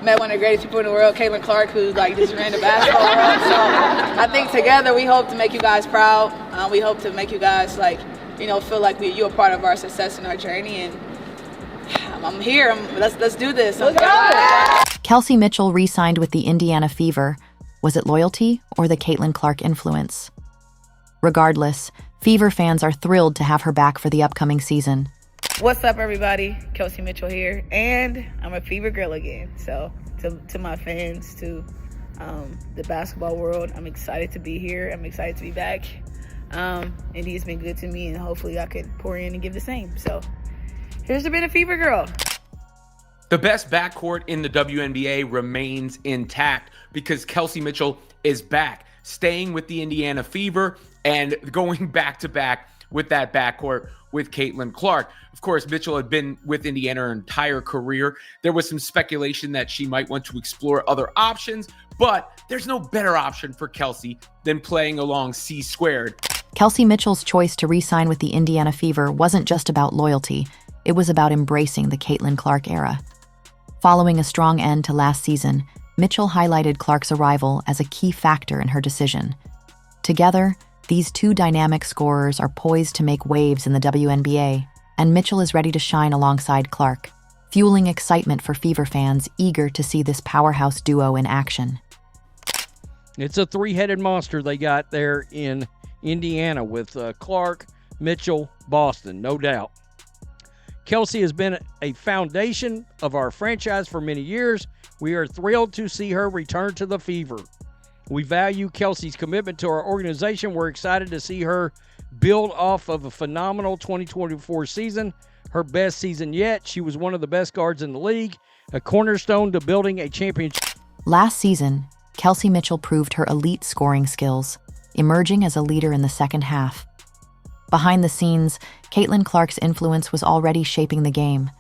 met one of the greatest people in the world, Caitlin Clark, who's like just ran the basketball world. So I think together we hope to make you guys proud. We hope to make you guys feel like you're a part of our success and our journey. And I'm here. Let's do this. Let's go. Kelsey Mitchell re-signed with the Indiana Fever. Was it loyalty or the Caitlin Clark influence? Regardless, Fever fans are thrilled to have her back for the upcoming season. What's up, everybody? Kelsey Mitchell here, and I'm a Fever girl again. So to my fans, to the basketball world, I'm excited to be here. I'm excited to be back. Indy's been good to me, and hopefully I could pour in and give the same. So here's to being a Fever girl. The best backcourt in the WNBA remains intact because Kelsey Mitchell is back, staying with the Indiana Fever and going back-to-back with that backcourt with Caitlin Clark. Of course, Mitchell had been with Indiana her entire career. There was some speculation that she might want to explore other options, but there's no better option for Kelsey than playing along C-squared. Kelsey Mitchell's choice to re-sign with the Indiana Fever wasn't just about loyalty. It was about embracing the Caitlin Clark era. Following a strong end to last season, Mitchell highlighted Clark's arrival as a key factor in her decision. Together, these two dynamic scorers are poised to make waves in the WNBA, and Mitchell is ready to shine alongside Clark, fueling excitement for Fever fans eager to see this powerhouse duo in action. It's a three-headed monster they got there in Indiana with Clark, Mitchell, Boston, no doubt. Kelsey has been a foundation of our franchise for many years. We are thrilled to see her return to the Fever. We value Kelsey's commitment to our organization. We're excited to see her build off of a phenomenal 2024 season, her best season yet. She was one of the best guards in the league, a cornerstone to building a championship. Last season, Kelsey Mitchell proved her elite scoring skills, emerging as a leader in the second half. Behind the scenes, Caitlin Clark's influence was already shaping the game.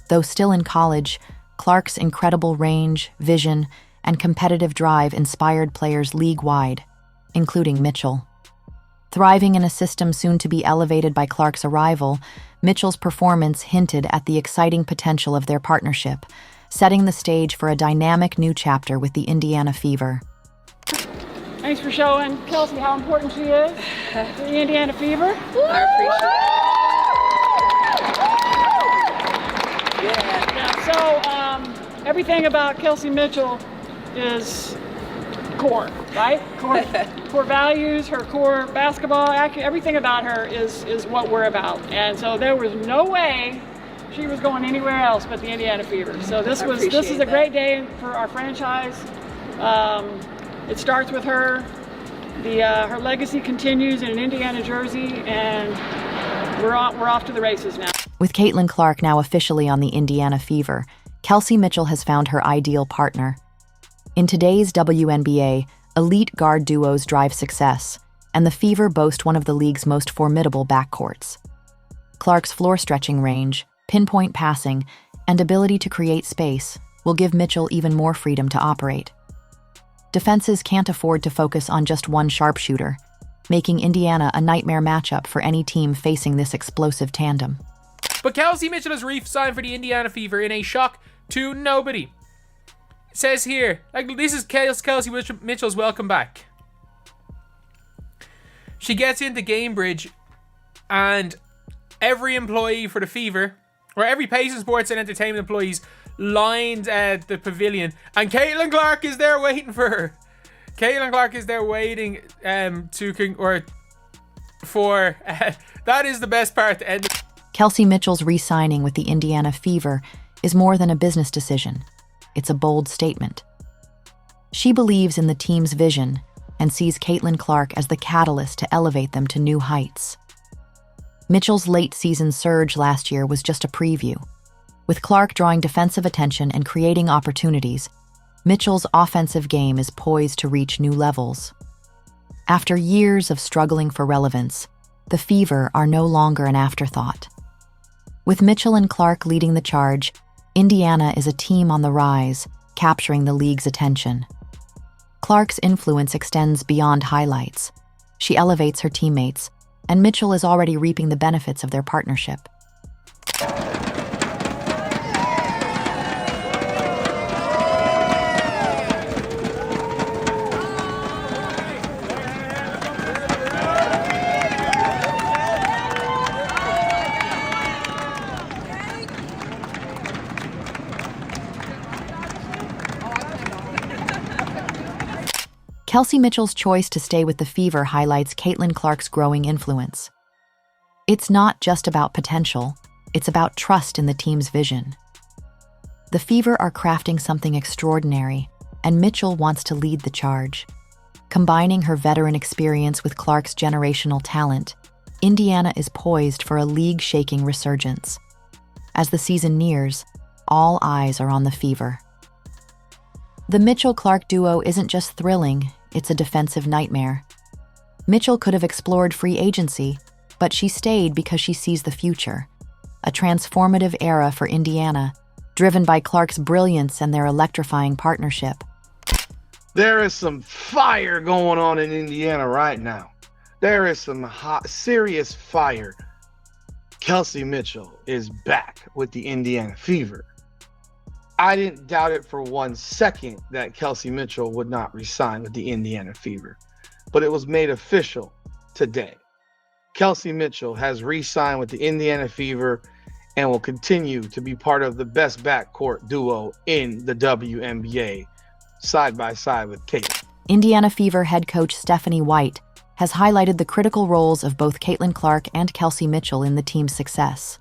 Though still in college, Clark's incredible range, vision, and competitive drive inspired players league-wide, including Mitchell. Thriving in a system soon to be elevated by Clark's arrival, Mitchell's performance hinted at the exciting potential of their partnership, setting the stage for a dynamic new chapter with the Indiana Fever. Thanks for showing Kelsey how important she is to the Indiana Fever. I appreciate it. Yeah, so everything about Kelsey Mitchell is core, right? Core values, her core basketball, everything about her is what we're about. And so there was no way she was going anywhere else but the Indiana Fever. So this is a great day for our franchise. It starts with her. Her legacy continues in an Indiana jersey, and we're off to the races now. With Caitlin Clark now officially on the Indiana Fever, Kelsey Mitchell has found her ideal partner. In today's WNBA, elite guard duos drive success, and the Fever boast one of the league's most formidable backcourts. Clark's floor-stretching range, pinpoint passing, and ability to create space will give Mitchell even more freedom to operate. Defenses can't afford to focus on just one sharpshooter, making Indiana a nightmare matchup for any team facing this explosive tandem. But Kelsey Mitchell has re-signed for the Indiana Fever in a shock to nobody. It says here, this is Kelsey Mitchell's welcome back. She gets into Gamebridge, and every employee for the Fever, or every Payson Sports and Entertainment employees, lined the pavilion, and Caitlin Clark is there waiting for her. Caitlin Clark is there waiting that is the best part to end. Kelsey Mitchell's re-signing with the Indiana Fever is more than a business decision. It's a bold statement. She believes in the team's vision and sees Caitlin Clark as the catalyst to elevate them to new heights. Mitchell's late-season surge last year was just a preview. With Clark drawing defensive attention and creating opportunities, Mitchell's offensive game is poised to reach new levels. After years of struggling for relevance, the Fever are no longer an afterthought. With Mitchell and Clark leading the charge, Indiana is a team on the rise, capturing the league's attention. Clark's influence extends beyond highlights. She elevates her teammates, and Mitchell is already reaping the benefits of their partnership. Kelsey Mitchell's choice to stay with the Fever highlights Caitlin Clark's growing influence. It's not just about potential, it's about trust in the team's vision. The Fever are crafting something extraordinary, and Mitchell wants to lead the charge. Combining her veteran experience with Clark's generational talent, Indiana is poised for a league-shaking resurgence. As the season nears, all eyes are on the Fever. The Mitchell-Clark duo isn't just thrilling, it's a defensive nightmare. Mitchell could have explored free agency, but she stayed because she sees the future. A transformative era for Indiana, driven by Clark's brilliance and their electrifying partnership. There is some fire going on in Indiana right now. There is some hot, serious fire. Kelsey Mitchell is back with the Indiana Fever. I didn't doubt it for 1 second that Kelsey Mitchell would not resign with the Indiana Fever, but it was made official today. Kelsey Mitchell has re-signed with the Indiana Fever and will continue to be part of the best backcourt duo in the WNBA, side by side with Kate. Indiana Fever head coach Stephanie White has highlighted the critical roles of both Caitlin Clark and Kelsey Mitchell in the team's success.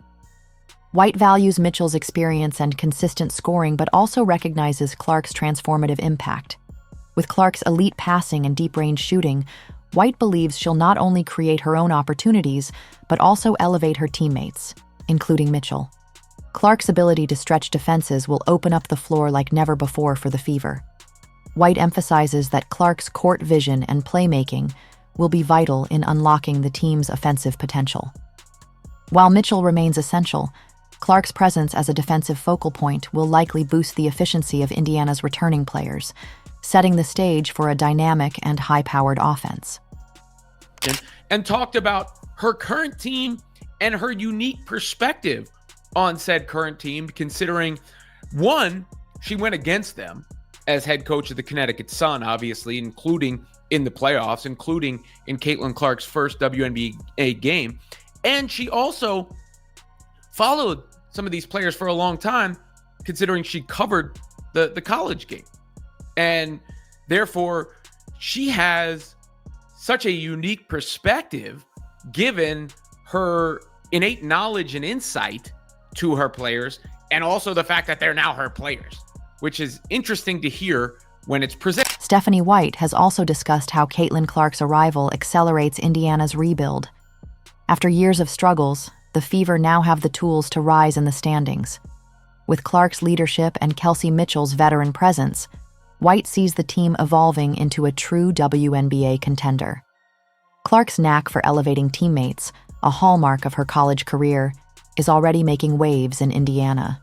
White values Mitchell's experience and consistent scoring, but also recognizes Clark's transformative impact. With Clark's elite passing and deep-range shooting, White believes she'll not only create her own opportunities, but also elevate her teammates, including Mitchell. Clark's ability to stretch defenses will open up the floor like never before for the Fever. White emphasizes that Clark's court vision and playmaking will be vital in unlocking the team's offensive potential. While Mitchell remains essential, Clark's presence as a defensive focal point will likely boost the efficiency of Indiana's returning players, setting the stage for a dynamic and high-powered offense. And talked about her current team and her unique perspective on said current team, considering, one, she went against them as head coach of the Connecticut Sun, obviously, including in the playoffs, including in Caitlin Clark's first WNBA game. And she also followed some of these players for a long time, considering she covered the college game. And therefore, she has such a unique perspective, given her innate knowledge and insight to her players, and also the fact that they're now her players, which is interesting to hear when it's presented. Stephanie White has also discussed how Caitlin Clark's arrival accelerates Indiana's rebuild. After years of struggles, the Fever now have the tools to rise in the standings. With Clark's leadership and Kelsey Mitchell's veteran presence, White sees the team evolving into a true WNBA contender. Clark's knack for elevating teammates, a hallmark of her college career, is already making waves in Indiana.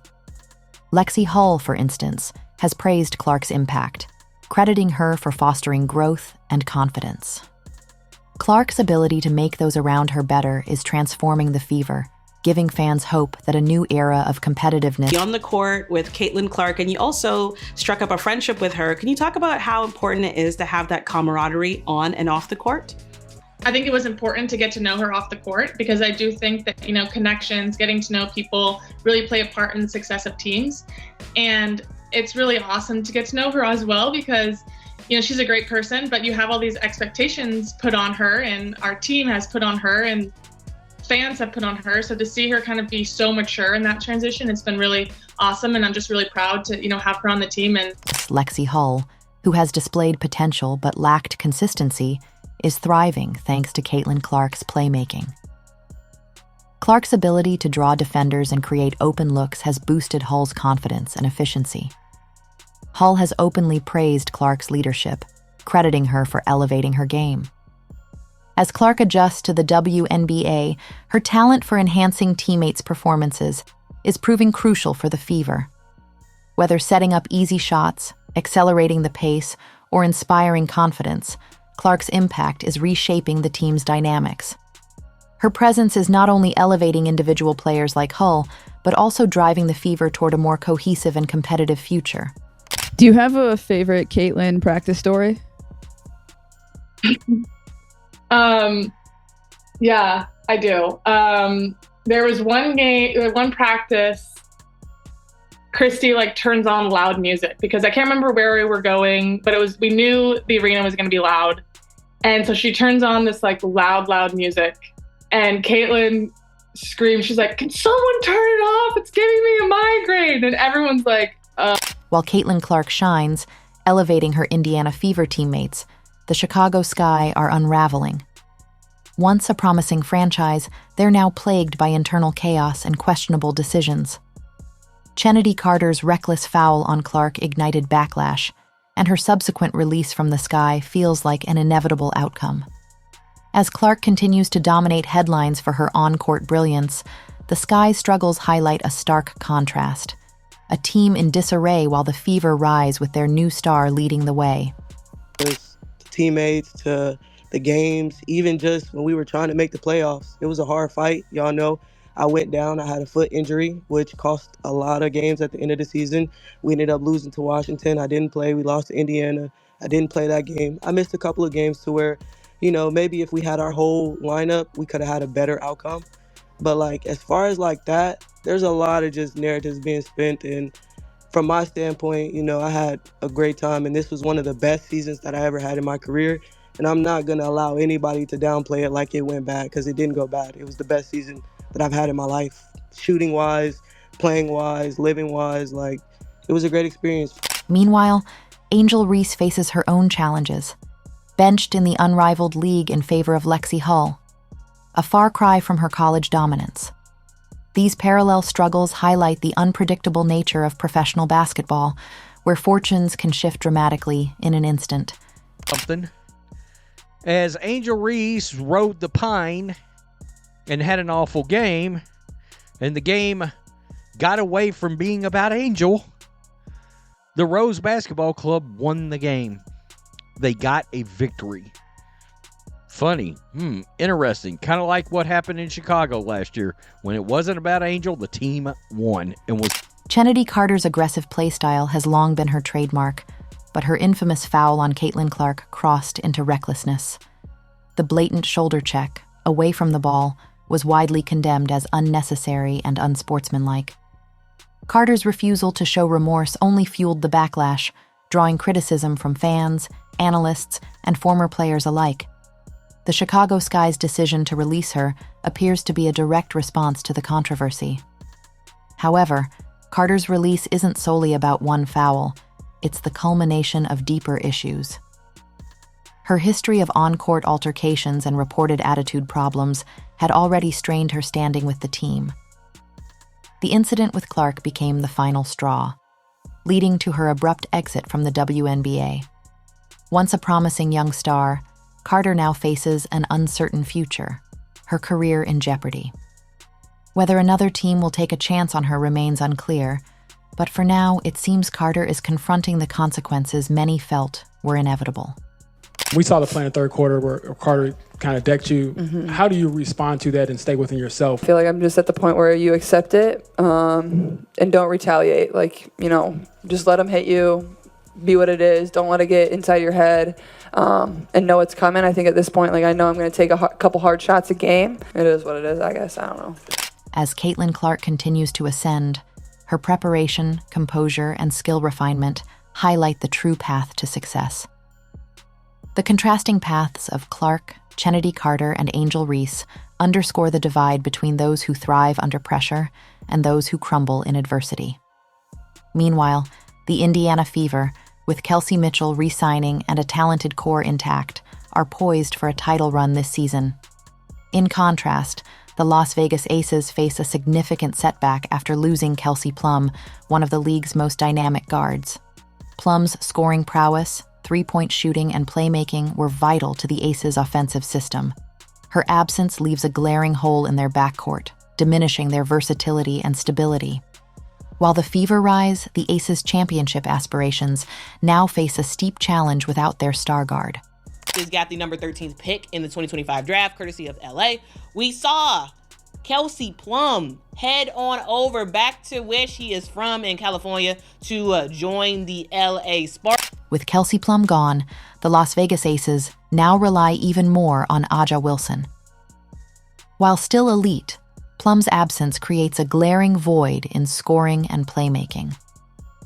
Lexi Hull, for instance, has praised Clark's impact, crediting her for fostering growth and confidence. Clark's ability to make those around her better is transforming the Fever, giving fans hope that a new era of competitiveness. On the court with Caitlin Clark, and you also struck up a friendship with her. Can you talk about how important it is to have that camaraderie on and off the court? I think it was important to get to know her off the court, because I do think that, connections, getting to know people really play a part in the success of teams. And it's really awesome to get to know her as well, because she's a great person, but you have all these expectations put on her, and our team has put on her, and fans have put on her. So to see her kind of be so mature in that transition, it's been really awesome. And I'm just really proud to, have her on the team. And Lexi Hull, who has displayed potential but lacked consistency, is thriving thanks to Caitlin Clark's playmaking. Clark's ability to draw defenders and create open looks has boosted Hull's confidence and efficiency. Hull has openly praised Clark's leadership, crediting her for elevating her game. As Clark adjusts to the WNBA, her talent for enhancing teammates' performances is proving crucial for the Fever. Whether setting up easy shots, accelerating the pace, or inspiring confidence, Clark's impact is reshaping the team's dynamics. Her presence is not only elevating individual players like Hull, but also driving the Fever toward a more cohesive and competitive future. Do you have a favorite Caitlin practice story? Yeah, I do. There was one practice Christy like turns on loud music because I can't remember where we were going, but we knew the arena was going to be loud. And so she turns on this like loud music, and Caitlin screams. She's like, "Can someone turn it off? It's giving me a migraine." And everyone's like, While Caitlin Clark shines, elevating her Indiana Fever teammates, the Chicago Sky are unraveling. Once a promising franchise, they're now plagued by internal chaos and questionable decisions. Chennedy Carter's reckless foul on Clark ignited backlash, and her subsequent release from the Sky feels like an inevitable outcome. As Clark continues to dominate headlines for her on-court brilliance, the Sky's struggles highlight a stark contrast. A team in disarray while the Fever rise with their new star leading the way. Teammates to the games, even just when we were trying to make the playoffs. It was a hard fight. Y'all know I went down. I had a foot injury, which cost a lot of games at the end of the season. We ended up losing to Washington. I didn't play. We lost to Indiana. I didn't play that game. I missed a couple of games to where, maybe if we had our whole lineup, we could have had a better outcome. But like, as far as like that, there's a lot of just narratives being spent. And from my standpoint, I had a great time, and this was one of the best seasons that I ever had in my career. And I'm not going to allow anybody to downplay it like it went bad, because it didn't go bad. It was the best season that I've had in my life, shooting-wise, playing-wise, living-wise. Like, it was a great experience. Meanwhile, Angel Reese faces her own challenges. Benched in the unrivaled league in favor of Lexi Hull, a far cry from her college dominance. These parallel struggles highlight the unpredictable nature of professional basketball, where fortunes can shift dramatically in an instant. As Angel Reese rode the pine and had an awful game, and the game got away from being about Angel, the Rose Basketball Club won the game. They got a victory. Funny, interesting. Kind of like what happened in Chicago last year. When it wasn't about Angel, the team won and was... Chennedy Carter's aggressive play style has long been her trademark, but her infamous foul on Caitlin Clark crossed into recklessness. The blatant shoulder check, away from the ball, was widely condemned as unnecessary and unsportsmanlike. Carter's refusal to show remorse only fueled the backlash, drawing criticism from fans, analysts, and former players alike. The Chicago Sky's decision to release her appears to be a direct response to the controversy. However, Carter's release isn't solely about one foul. It's the culmination of deeper issues. Her history of on-court altercations and reported attitude problems had already strained her standing with the team. The incident with Clark became the final straw, leading to her abrupt exit from the WNBA. Once a promising young star, Carter now faces an uncertain future, her career in jeopardy. Whether another team will take a chance on her remains unclear, but for now, it seems Carter is confronting the consequences many felt were inevitable. We saw the play in the third quarter where Carter kind of decked you. How do you respond to that and stay within yourself? I feel like I'm just at the point where you accept it and don't retaliate. Just let them hit you, be what it is. Don't let it get inside your head and know it's coming. I think at this point, I know I'm going to take a couple hard shots a game. It is what it is, I guess. I don't know. As Caitlin Clark continues to ascend, her preparation, composure, and skill refinement highlight the true path to success. The contrasting paths of Clark, Chennedy Carter, and Angel Reese underscore the divide between those who thrive under pressure and those who crumble in adversity. Meanwhile, the Indiana Fever, with Kelsey Mitchell re-signing and a talented core intact, are poised for a title run this season. In contrast, the Las Vegas Aces face a significant setback after losing Kelsey Plum, one of the league's most dynamic guards. Plum's scoring prowess, three-point shooting, and playmaking were vital to the Aces' offensive system. Her absence leaves a glaring hole in their backcourt, diminishing their versatility and stability. While the Fever rise, the Aces' championship aspirations now face a steep challenge without their star guard. Is got the number 13th pick in the 2025 draft, courtesy of LA. We saw Kelsey Plum head on over back to where she is from in California to join the LA Sparks. With Kelsey Plum gone, the Las Vegas Aces now rely even more on Aja Wilson. While still elite, Plum's absence creates a glaring void in scoring and playmaking.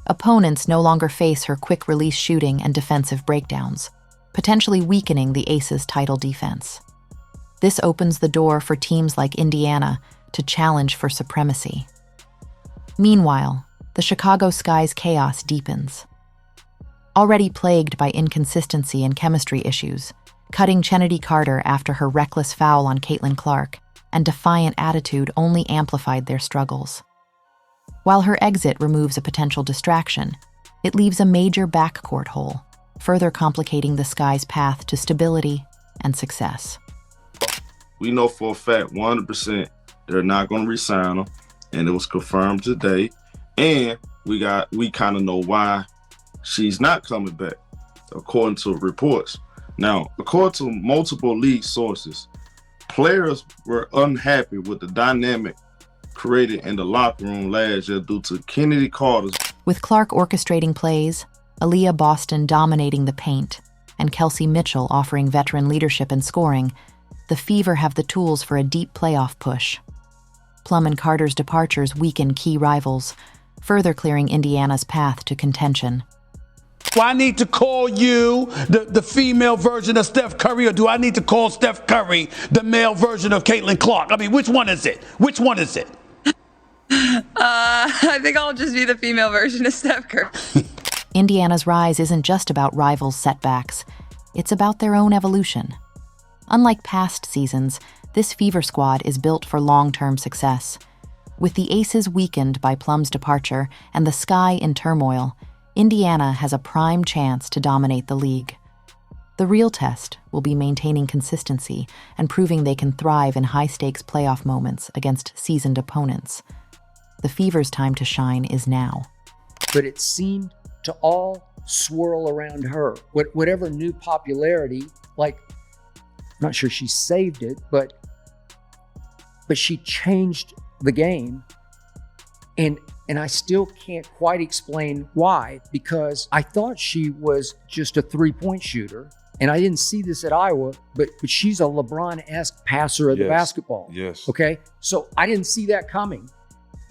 Opponents no longer face her quick-release shooting and defensive breakdowns, potentially weakening the Aces' title defense. This opens the door for teams like Indiana to challenge for supremacy. Meanwhile, the Chicago Sky's chaos deepens. Already plagued by inconsistency and chemistry issues, cutting Chennedy Carter after her reckless foul on Caitlin Clark and defiant attitude only amplified their struggles. While her exit removes a potential distraction, it leaves a major backcourt hole, further complicating the Sky's path to stability and success. We know for a fact 100% they're not going to re-sign her, and it was confirmed today. And we kind of know why she's not coming back, according to reports. Now, according to multiple league sources, players were unhappy with the dynamic created in the locker room last year due to Kennedy Carter's. With Clark orchestrating plays, Aaliyah Boston dominating the paint, and Kelsey Mitchell offering veteran leadership and scoring, the Fever have the tools for a deep playoff push. Plum and Carter's departures weaken key rivals, further clearing Indiana's path to contention. Do I need to call you the female version of Steph Curry, or do I need to call Steph Curry the male version of Caitlin Clark? I mean, which one is it? Which one is it? I think I'll just be the female version of Steph Curry. Indiana's rise isn't just about rivals' setbacks. It's about their own evolution. Unlike past seasons, this Fever squad is built for long-term success. With the Aces weakened by Plum's departure and the Sky in turmoil, Indiana has a prime chance to dominate the league. The real test will be maintaining consistency and proving they can thrive in high-stakes playoff moments against seasoned opponents. The Fever's time to shine is now. But it seemed to all swirl around her. Whatever new popularity, like, I'm not sure she saved it, but she changed the game. And I still can't quite explain why, because I thought she was just a three-point shooter. And I didn't see this at Iowa, but she's a LeBron-esque passer of the basketball. Yes. Okay? So I didn't see that coming.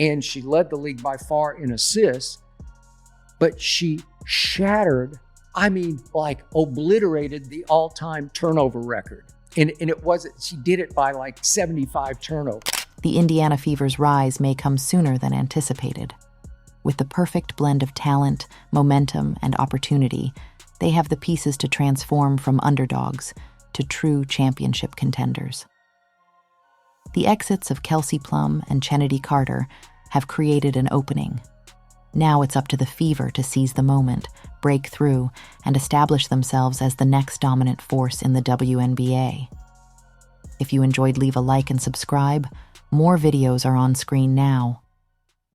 And she led the league by far in assists, but she shattered, obliterated the all-time turnover record. And it wasn't, she did it by 75 turnovers. The Indiana Fever's rise may come sooner than anticipated. With the perfect blend of talent, momentum, and opportunity, they have the pieces to transform from underdogs to true championship contenders. The exits of Kelsey Plum and Chennedy Carter have created an opening. Now it's up to the Fever to seize the moment, break through, and establish themselves as the next dominant force in the WNBA. If you enjoyed, leave a like and subscribe. More videos are on screen now.